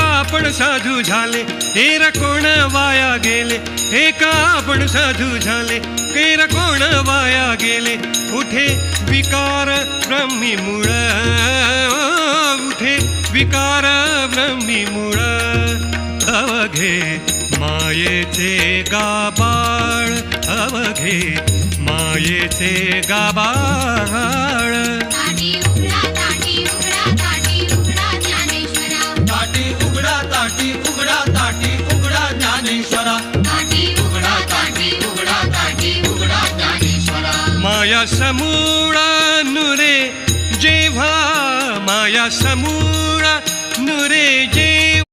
आपण साधू झाले, हेर कोण वाया गेले. एका आपण साधू झाले, हेर कोण वाया गेले. उठे विकार ब्रह्मी मूळ, उठे विकार ब्रह्मी मूळ. अवघे मायेचे गाबाळ, अवघे मायेचे गाबाळ. ताटी उघडा, ताटी उघडा, ताटी उघडा ज्ञानेश्वरा. ताटी उघडा, ताटी उघडा, ताटी उघडा ज्ञानेश्वरा. ताटी उघडा, ताटी उघडा, ताटी उघडा ज्ञानेश्वरा. माया समूळ नुरे जेव्हा, माया समूळ नुरे जेव्हा.